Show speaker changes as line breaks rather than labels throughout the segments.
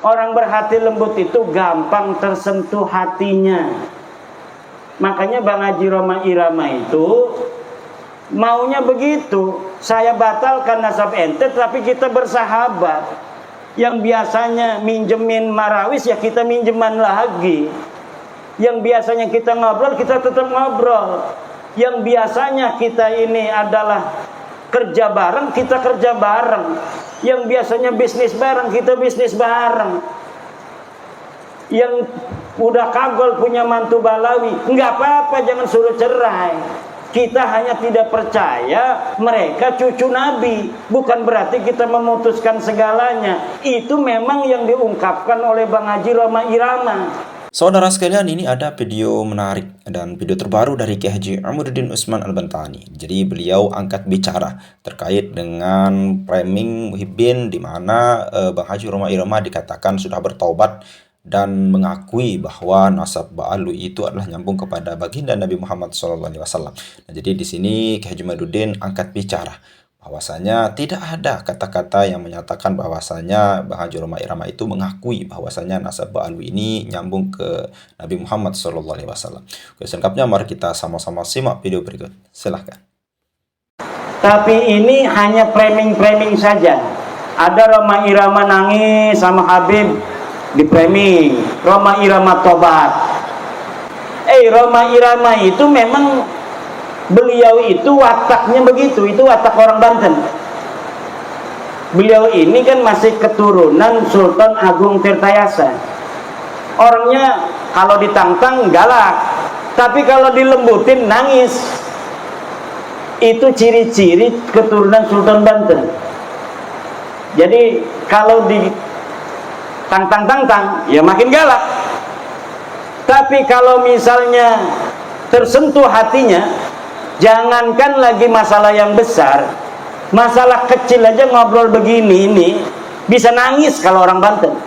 Orang berhati lembut itu gampang tersentuh hatinya. Makanya Bang Haji Roma Irama itu maunya begitu. Saya batalkan nasab ente, tapi kita bersahabat. Yang biasanya minjemin marawis, ya kita minjeman lagi. Yang biasanya kita ngobrol, kita tetap ngobrol. Yang biasanya kita ini adalah kerja bareng, kita kerja bareng. Yang biasanya bisnis bareng, kita bisnis bareng. Yang udah kagol punya mantu Balawi, nggak apa-apa, jangan suruh cerai. Kita hanya tidak percaya mereka cucu Nabi. Bukan berarti kita memutuskan segalanya. Itu memang yang diungkapkan oleh Bang Haji Roma Irama.
Saudara sekalian, ini ada video menarik dan video terbaru dari Kiai Haji Amiruddin Utsman Al-Bantani. Jadi beliau angkat bicara terkait dengan framing Muhyiddin, di mana Bang Haji Roma Irama dikatakan sudah bertaubat dan mengakui bahwa nasab Ba'alwi itu adalah nyambung kepada baginda Nabi Muhammad SAW. Nah, jadi di sini Kiai Haji Amiruddin angkat bicara bahwasanya tidak ada kata-kata yang menyatakan bahwasanya Bang Haji Roma Irama itu mengakui bahwasanya nasab Ba'alwi ini nyambung ke Nabi Muhammad SAW. Oke, selengkapnya mari kita sama-sama simak video berikut. Silahkan.
Tapi ini hanya framing-framing saja. Ada Roma Irama nangis sama Habib di framing, Roma Irama tobat. Roma Irama itu memang beliau itu wataknya begitu, itu watak orang Banten. Beliau ini kan masih keturunan Sultan Agung Tirtayasa. Orangnya kalau ditantang galak, tapi kalau dilembutin nangis. Itu ciri-ciri keturunan Sultan Banten. Jadi kalau di tantang ya makin galak. Tapi kalau misalnya tersentuh hatinya, jangankan lagi masalah yang besar, masalah kecil aja ngobrol begini ini bisa nangis kalau orang Banten.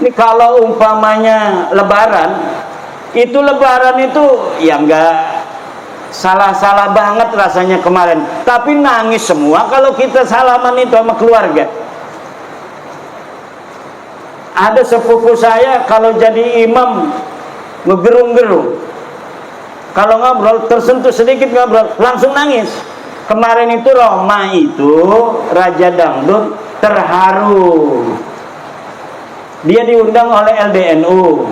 Ini kalau umpamanya lebaran itu ya enggak salah-salah banget rasanya kemarin, tapi nangis semua kalau kita salaman itu sama keluarga. Ada sepupu saya kalau jadi imam ngegerung-gerung, kalau ngobrol tersentuh sedikit ngobrol langsung nangis. Kemarin itu Roma itu Raja Dangdut terharu. Dia diundang oleh LDNU.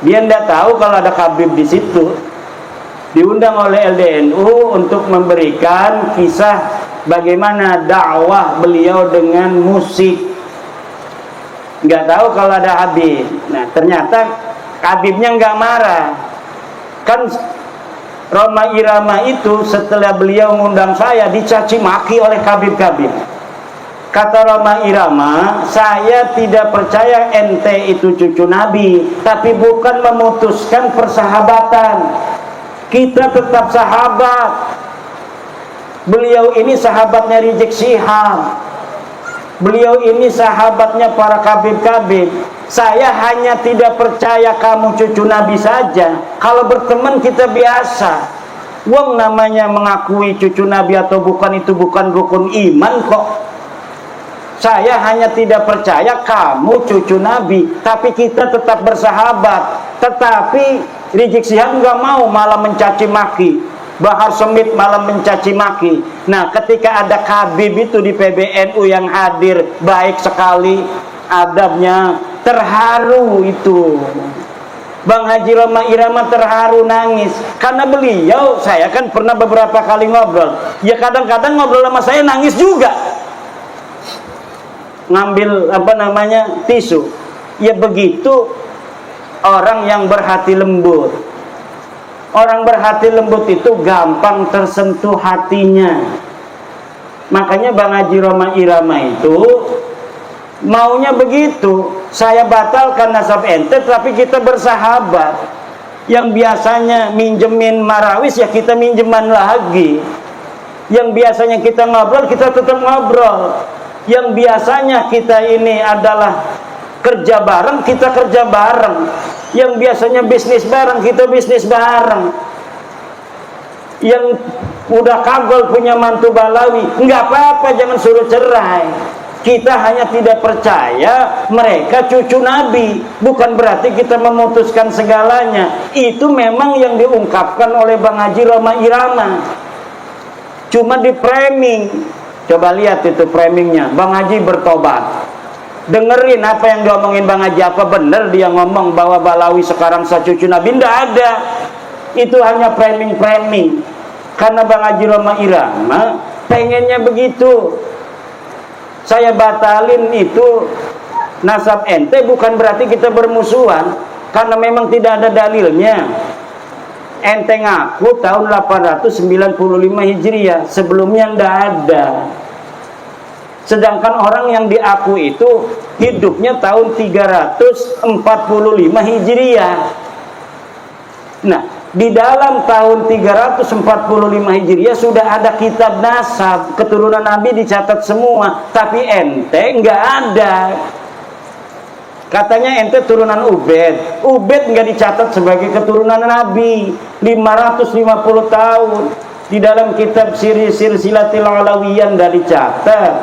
Dia tidak tahu kalau ada Habib di situ. Diundang oleh LDNU untuk memberikan kisah bagaimana dakwah beliau dengan musik. Nggak tahu kalau ada Habib. Nah ternyata Habibnya nggak marah. Kan Roma Irama itu setelah beliau mengundang saya dicaci maki oleh Habib-Habib. Kata Roma Irama, saya tidak percaya ente itu cucu Nabi, tapi bukan memutuskan persahabatan. Kita tetap sahabat. Beliau ini sahabatnya Rizik Syihab. Beliau ini sahabatnya para kabib-kabib. Saya hanya tidak percaya kamu cucu Nabi saja. Kalau berteman kita biasa. Wong namanya mengakui cucu Nabi atau bukan itu bukan rukun iman kok. Saya hanya tidak percaya kamu cucu Nabi, tapi kita tetap bersahabat. Tetapi Rizik Syihab nggak mau, malah mencaci maki. Bahar Smith malah mencaci maki. Nah ketika ada Habib itu di PBNU yang hadir, baik sekali adabnya, terharu itu. Bang Haji Roma Irama terharu nangis. Karena beliau, saya kan pernah beberapa kali ngobrol. Ya kadang-kadang ngobrol sama saya nangis juga. Ngambil tisu. Ya begitu orang yang berhati lembut. Orang berhati lembut itu gampang tersentuh hatinya. Makanya Bang Haji Roma Irama itu maunya begitu. Saya batalkan nasab ente, tapi kita bersahabat. Yang biasanya minjemin marawis, ya kita minjeman lagi. Yang biasanya kita ngobrol, kita tetap ngobrol. Yang biasanya kita ini adalah kerja bareng, kita kerja bareng. Yang biasanya bisnis bareng, kita bisnis bareng. Yang udah kagol punya mantu Balawi, nggak apa-apa, jangan suruh cerai. Kita hanya tidak percaya mereka cucu Nabi. Bukan berarti kita memutuskan segalanya. Itu memang yang diungkapkan oleh Bang Haji Roma Irama. Cuma di framing. Coba lihat itu framingnya. Bang Haji bertobat. Dengerin apa yang diomongin Bang Haji. Apa benar dia ngomong bahwa Balawi sekarang cucu Nabi? Tidak ada. Itu hanya framing-framing. Karena Bang Haji Roma Irama pengennya begitu. Saya batalin itu nasab ente bukan berarti kita bermusuhan. Karena memang tidak ada dalilnya. Ente ngaku tahun 895 Hijriah. Sebelumnya tidak ada. Sedangkan orang yang diaku itu hidupnya tahun 345 Hijriah. Nah, di dalam tahun 345 Hijriah sudah ada kitab nasab, keturunan Nabi dicatat semua, tapi ente nggak ada. Katanya ente turunan Ubed. Ubed nggak dicatat sebagai keturunan Nabi. 550 tahun. Di dalam kitab Silsilatil Alawiyah nggak dicatat.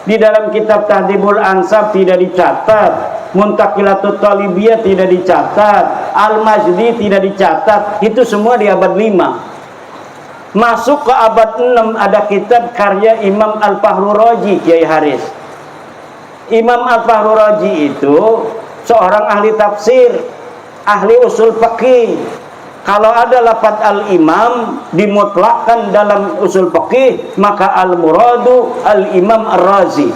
Di dalam kitab Tahdhibul Ansab tidak dicatat. Muntaqilatut Talibiyah tidak dicatat. Al-Majdi tidak dicatat. Itu semua di abad 5. Masuk ke abad 6 ada kitab karya Imam Al-Fahru Raji, Kiai Haris. Imam Al-Fahru Raji itu seorang ahli tafsir, ahli usul fikih. Kalau ada lafaz al-imam dimutlakkan dalam usul fikih, maka al-muradu al-imam ar-Razi.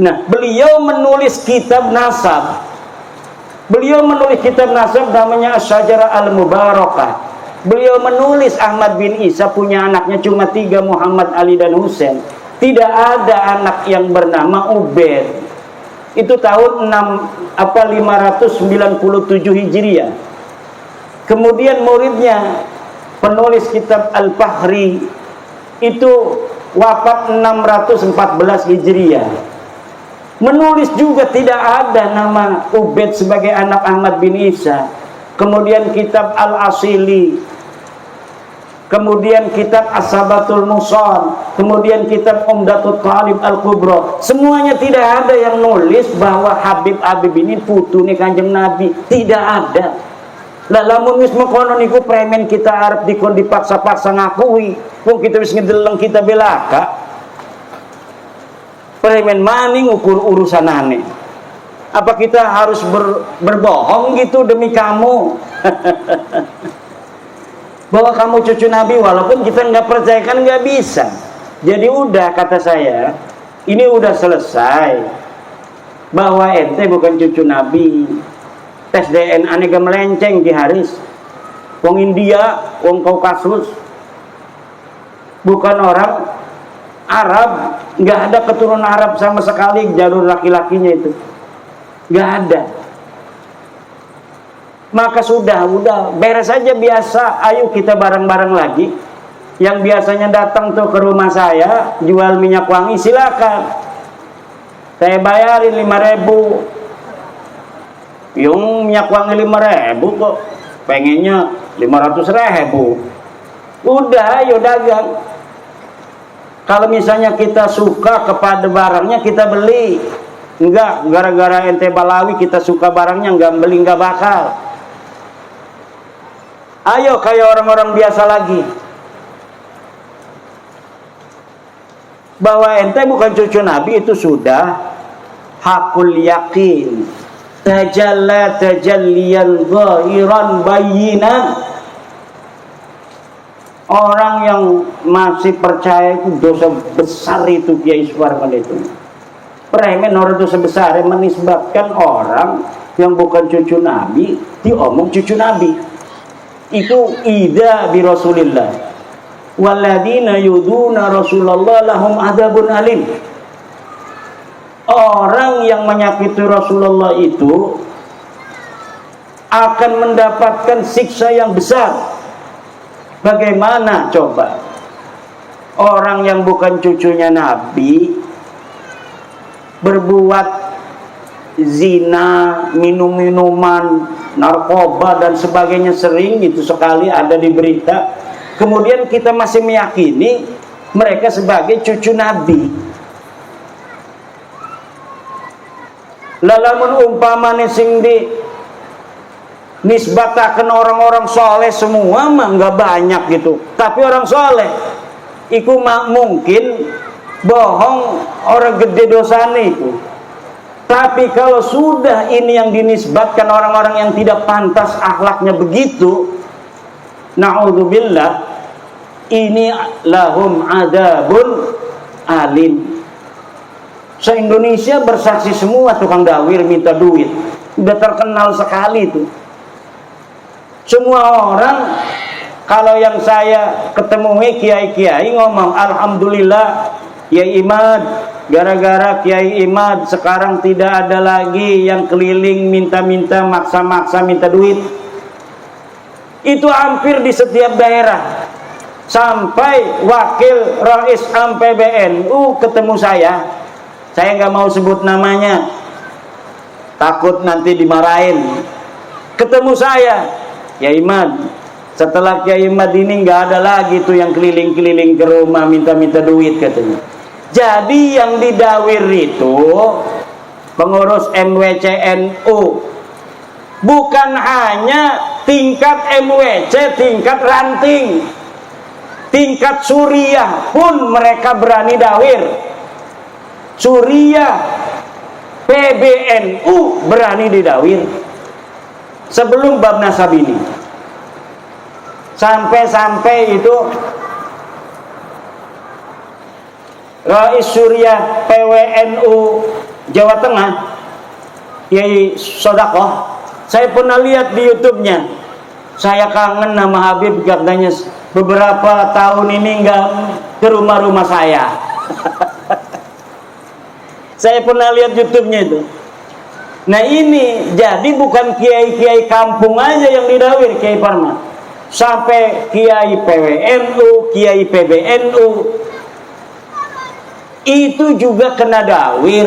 Nah, beliau menulis kitab nasab. Beliau menulis kitab nasab namanya Asy-Syajarah Al-Mubarakah. Beliau menulis Ahmad bin Isa punya anaknya cuma 3, Muhammad, Ali dan Husain. Tidak ada anak yang bernama Ubed. Itu tahun 597 Hijriah. Kemudian muridnya penulis kitab Al-Fahri itu wafat 614 Hijriah. Menulis juga tidak ada nama Ubed sebagai anak Ahmad bin Isa. Kemudian kitab Al-Asili, kemudian kitab As-Sabatul Muson, kemudian kitab Umdatul Talib Al-Kubra. Semuanya tidak ada yang nulis bahwa Habib ini putune Kanjeng Nabi. Tidak ada. Lah lamun wis mengkono niku premen kita arep dikon dipaksa-paksa ngakui. Wong kita wis ngedeleng kita belaka. Premen maning ukur urusanane. Apa kita harus berbohong gitu demi kamu? Bahwa kamu cucu Nabi walaupun kita nggak percaya kan nggak bisa. Jadi udah kata saya, ini udah selesai. Bahwa ente bukan cucu Nabi. Tes DNA nya melenceng di Haris. Wong India, wong Kaukasus. Bukan orang Arab, nggak ada keturunan Arab sama sekali jalur laki-lakinya itu. Nggak ada. Maka sudah beres saja biasa. Ayo kita bareng-bareng lagi. Yang biasanya datang tuh ke rumah saya jual minyak wangi, silakan. Saya bayarin 5.000. Yung minyak wangi 5.000 kok, pengennya 500.000. Udah, ayo dagang. Kalau misalnya kita suka kepada barangnya kita beli. Enggak, gara-gara ente Balawi kita suka barangnya enggak beli, enggak bakal. Ayo kayak orang-orang biasa lagi. Bahwa ente bukan cucu Nabi itu sudah hakul yakin. Tajalla tajalliyan zahiran bayinan. Orang yang masih percaya itu dosa besar itu Kiai Suwarman itu. Premen orang dosa besar yang menisbatkan orang yang bukan cucu Nabi diomong cucu Nabi. Itu ida bi Rasulillah. Walladzina yuduna Rasulullah lahum adzabun alim. Orang yang menyakiti Rasulullah itu akan mendapatkan siksa yang besar. Bagaimana coba? Orang yang bukan cucunya Nabi berbuat zina, minum-minuman, narkoba dan sebagainya, sering itu sekali ada di berita. Kemudian kita masih meyakini mereka sebagai cucu Nabi. Lalamun umpamane sing di nisbataken orang-orang soleh semua mah nggak banyak gitu. Tapi orang soleh iku mungkin bohong, orang gede dosane itu. Tapi kalau sudah ini yang dinisbatkan orang-orang yang tidak pantas akhlaknya begitu, na'udzubillah, ini lahum adabun alim. Se-Indonesia bersaksi semua tukang dawir minta duit. Udah terkenal sekali itu. Semua orang, kalau yang saya ketemui kiai-kiai ngomong, alhamdulillah Kiai Imad, gara-gara Kiai Imad sekarang tidak ada lagi yang keliling minta-minta, maksa-maksa minta duit. Itu hampir di setiap daerah. Sampai wakil Rais Am PBNU ketemu saya nggak mau sebut namanya, takut nanti dimarahin. Ketemu saya, Kiai Imad, setelah Kiai Imad ini nggak ada lagi tuh yang keliling-keliling ke rumah minta-minta duit katanya. Jadi yang didawir itu pengurus MWCNU, bukan hanya tingkat MWC, tingkat ranting, tingkat Suriah pun mereka berani dawir. Suriah, PBNU berani didawir sebelum bab nasab ini. Sampai-sampai itu Rais Suriah PWNU Jawa Tengah, Kiai Sodakoh, saya pernah lihat di YouTube-nya. Saya kangen nama Habib, katanya beberapa tahun ini nggak ke rumah-rumah saya. Saya pernah lihat YouTube-nya itu. Nah ini jadi bukan kiai-kiai kampung aja yang didawir, Kiai Parman, sampai kiai PWNU, kiai PBNU itu juga kena dawir.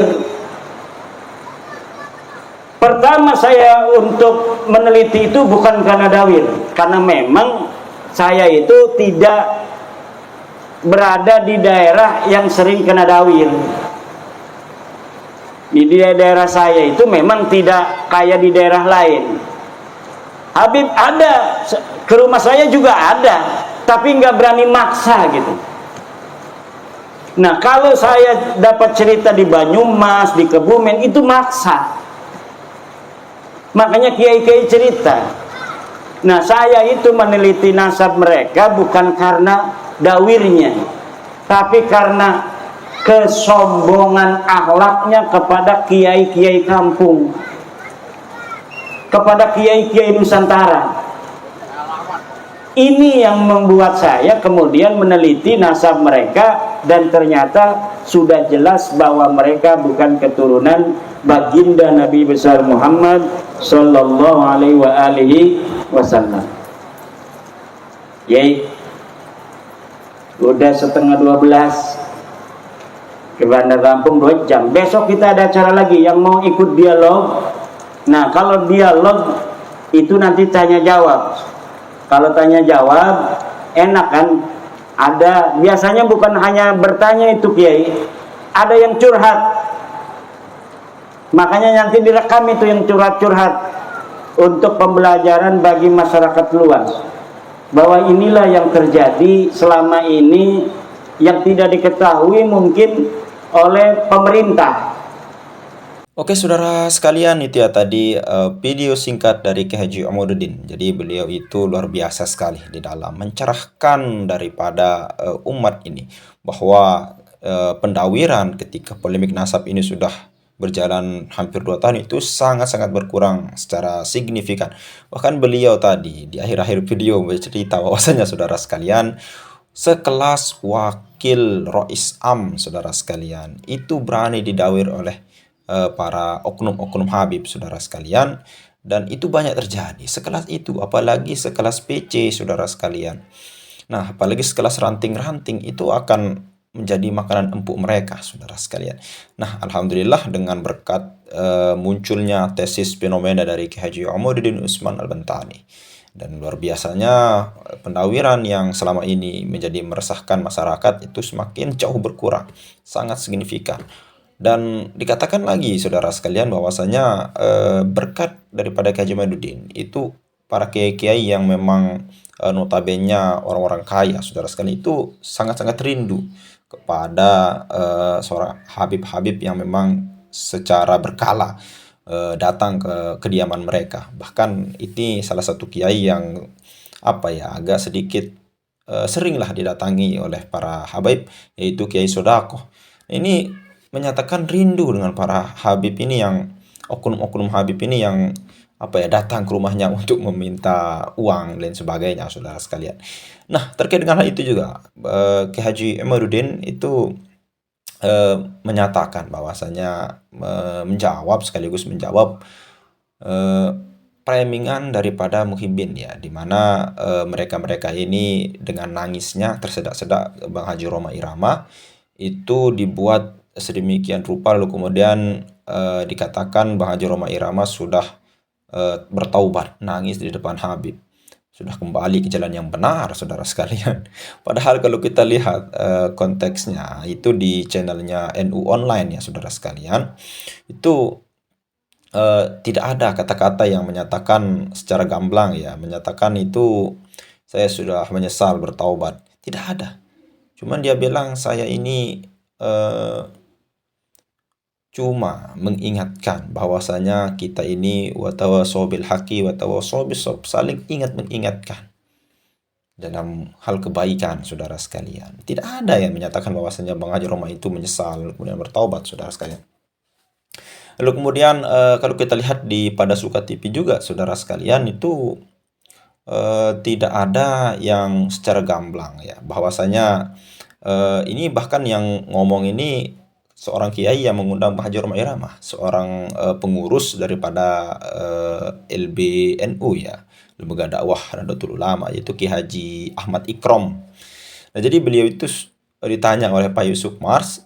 Pertama saya untuk meneliti itu bukan karena dawir, karena memang saya itu tidak berada di daerah yang sering kena dawir. Di daerah saya itu memang tidak kayak di daerah lain. Habib ada, ke rumah saya juga ada, tapi nggak berani maksa gitu. Nah kalau saya dapat cerita di Banyumas, di Kebumen, itu maksa. Makanya kiai-kiai cerita. Nah saya itu meneliti nasab mereka bukan karena dawirnya, tapi karena kesombongan akhlaknya kepada kiai-kiai kampung, kepada kiai-kiai Nusantara. Ini yang membuat saya kemudian meneliti nasab mereka, dan ternyata sudah jelas bahwa mereka bukan keturunan baginda Nabi besar Muhammad sallallahu alaihi wasallam. Yai, udah setengah 12. Ke Bandar Lampung 2 jam. Besok kita ada acara lagi yang mau ikut dialog. Nah kalau dialog itu nanti tanya jawab. Kalau tanya jawab enak kan, ada biasanya bukan hanya bertanya itu Kiai, ada yang curhat. Makanya nanti direkam itu yang curhat-curhat untuk pembelajaran bagi masyarakat luas, bahwa inilah yang terjadi selama ini yang tidak diketahui mungkin oleh pemerintah.
Oke saudara sekalian, itu ya tadi video singkat dari Kiai Haji Amuruddin. Jadi beliau itu luar biasa sekali di dalam mencerahkan daripada umat ini, bahwa pendawiran ketika polemik nasab ini sudah berjalan hampir 2 tahun itu sangat-sangat berkurang secara signifikan. Bahkan beliau tadi di akhir-akhir video bercerita bahwasanya saudara sekalian, sekelas wakil Rais Am saudara sekalian itu berani didawir oleh para oknum-oknum Habib saudara sekalian, dan itu banyak terjadi sekelas itu, apalagi sekelas PC saudara sekalian. Nah apalagi sekelas ranting-ranting itu akan menjadi makanan empuk mereka saudara sekalian. Nah alhamdulillah dengan berkat munculnya tesis fenomena dari Kiai Haji Amuruddin Utsman Al-Bantani, dan luar biasanya pendawiran yang selama ini menjadi meresahkan masyarakat itu semakin jauh berkurang, sangat signifikan. Dan dikatakan lagi saudara sekalian bahwasanya berkat daripada Kiai Haji Imaduddin itu para kiai-kiai yang memang notabene orang-orang kaya saudara sekalian itu sangat-sangat rindu kepada seorang Habib-Habib yang memang secara berkala datang ke kediaman mereka. Bahkan ini salah satu kiai yang apa ya agak sedikit seringlah didatangi oleh para habaib, yaitu Kiai Sodako. Ini menyatakan rindu dengan para habib ini yang oknum-oknum habib ini yang apa ya datang ke rumahnya untuk meminta uang dan sebagainya saudara sekalian. Nah, terkait dengan hal itu juga Kiai Haji Imaduddin itu menyatakan bahwasanya sekaligus menjawab eh, premingan daripada Muhyiddin ya, di mana mereka-mereka ini dengan nangisnya tersedak-sedak Bang Haji Roma Irama itu dibuat sedemikian rupa, lalu kemudian dikatakan Bang Haji Roma Irama sudah bertaubat, nangis di depan Habib, sudah kembali ke jalan yang benar saudara sekalian. Padahal kalau kita lihat konteksnya itu di channelnya NU Online ya saudara sekalian, itu tidak ada kata-kata yang menyatakan secara gamblang ya, menyatakan itu saya sudah menyesal bertaubat. Tidak ada. Cuman dia bilang saya ini cuma mengingatkan bahwasanya kita ini watawasau bil haqi watawasau bis sabr, saling mengingatkan dalam hal kebaikan saudara sekalian. Tidak ada yang menyatakan bahwasanya Bang Haji Roma itu menyesal kemudian bertaubat saudara sekalian. Lalu kemudian kalau kita lihat di pada Suka TV juga saudara sekalian itu tidak ada yang secara gamblang ya bahwasanya ini bahkan yang ngomong ini seorang kiai yang mengundang Pak Haji Roma Irama, seorang pengurus daripada LBNU ya, Lembaga Dakwah Nahdlatul Ulama, yaitu Ki Haji Ahmad Ikrom. Nah, jadi beliau itu ditanya oleh Pak Yusuf Mars.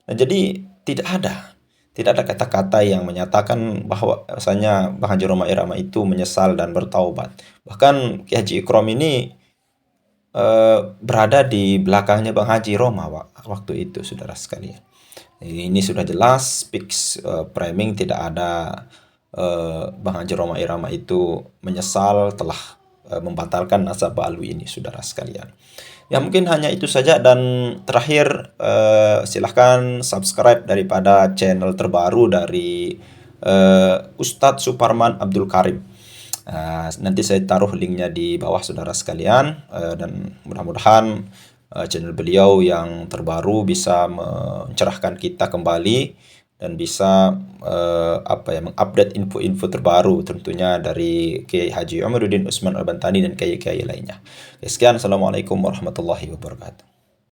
Nah, jadi tidak ada kata-kata yang menyatakan bahwasanya Bang Haji Roma Irama itu menyesal dan bertaubat. Bahkan Ki Haji Ikrom ini berada di belakangnya Bang Haji Roma waktu itu saudara sekalian. Ini sudah jelas fix framing, tidak ada Bang Haji Roma Irama itu menyesal telah membatalkan nasabah alwi ini saudara sekalian. Ya mungkin hanya itu saja, dan terakhir silahkan subscribe daripada channel terbaru dari Ustadz Suparman Abdul Karim. Nanti saya taruh linknya di bawah saudara sekalian, dan mudah-mudahan channel beliau yang terbaru bisa mencerahkan kita kembali dan bisa mengupdate info-info terbaru tentunya dari Kiai Haji Imaduddin Usman Al-Bantani dan kiai-kiai lainnya. Sekian, assalamualaikum warahmatullahi wabarakatuh.